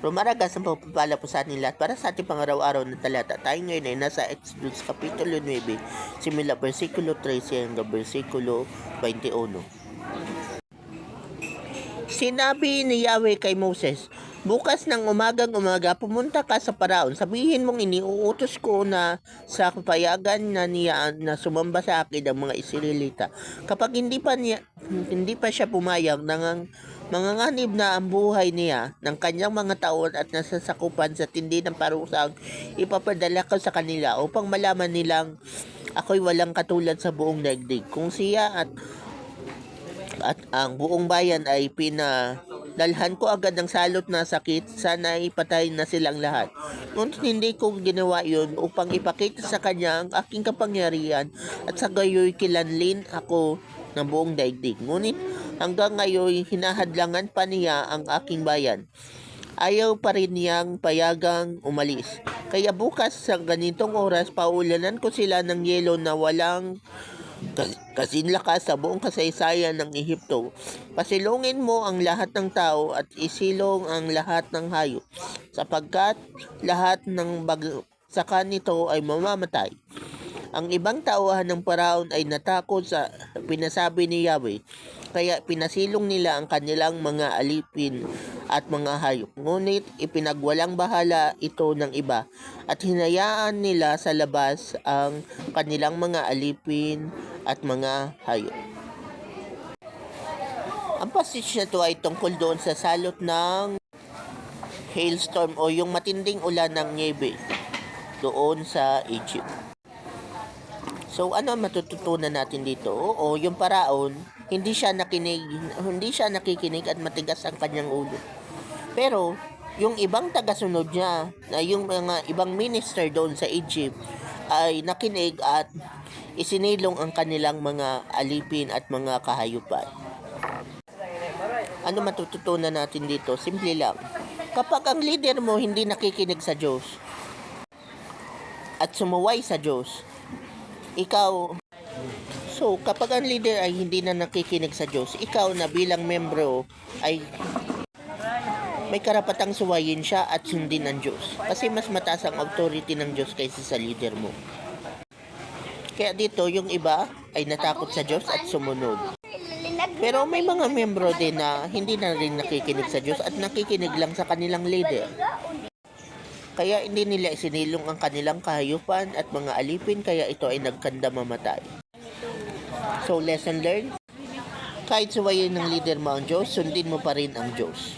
Rumaragas ang pagpapala po sa ating lahat para sa ating pangaraw-araw na talata. Tayo ngayon ay nasa Exodus Kapitulo 9, simula versikulo 13 hanggang versikulo 21. Sinabi ni Yahweh kay Moses, "Bukas ng umagang-umaga, pumunta ka sa Paraon. Sabihin mong iniuutos ko na sa payagan na niya na sumamba sa akin ang mga Israelita. Kapag hindi pa siya pumayag, manganganib na ang buhay niya ng kanyang mga taon at nasasakupan sa tindi ng parusang ipapadala ko sa kanila upang malaman nilang ako'y walang katulad sa buong daigdig. Kung siya at ang buong bayan ay pinadalhan ko agad ng salot na sakit, sana ipatay na silang lahat. Ngunit hindi ko ginawa yun upang ipakita sa kanya ang aking kapangyarihan at sa gayoy kilanlin ako ng buong daigdig. Ngunit hanggang ngayon hinahadlangan pa niya ang aking bayan. Ayaw pa rin niyang payagang umalis. Kaya bukas sa ganitong oras, paulanan ko sila ng yelo na walang kasinlakas sa buong kasaysayan ng Ehipto. Pasilungin mo ang lahat ng tao at isilong ang lahat ng hayop, sapagkat lahat ng bagsakan nito ay mamamatay." Ang ibang tauhan ng Paraon ay natakot sa pinasabi ni Yahweh, kaya pinasilong nila ang kanilang mga alipin at mga hayop. Ngunit ipinagwalang bahala ito ng iba at hinayaan nila sa labas ang kanilang mga alipin at mga hayop. Ang passage na ito ay tungkol doon sa salot ng hailstorm o yung matinding ulan ng niebe doon sa Egypt. So ano ang matututunan natin dito? Oo, yung Paraon, hindi siya nakikinig at matigas ang kanyang ulo. Pero yung ibang tagasunod niya, na yung mga ibang minister doon sa Egypt, ay nakinig at isinilong ang kanilang mga alipin at mga kahayupan. Ano matututunan natin dito? Simple lang. Kapag ang leader mo hindi nakikinig sa Diyos at sumuway sa Diyos, kapag ang leader ay hindi na nakikinig sa Diyos, ikaw na bilang membro ay may karapatang suwayin siya at sundin ang Diyos. Kasi mas mataas ang authority ng Diyos kaysa sa leader mo. Kaya dito, yung iba ay natakot sa Diyos at sumunod. Pero may mga membro din na hindi na rin nakikinig sa Diyos at nakikinig lang sa kanilang leader. Kaya hindi nila isinilong ang kanilang kahayupan at mga alipin, kaya ito ay nagkanda mamatay. So, lesson learned? Kahit suwayin ng leader mo ang Diyos, sundin mo pa rin ang Diyos.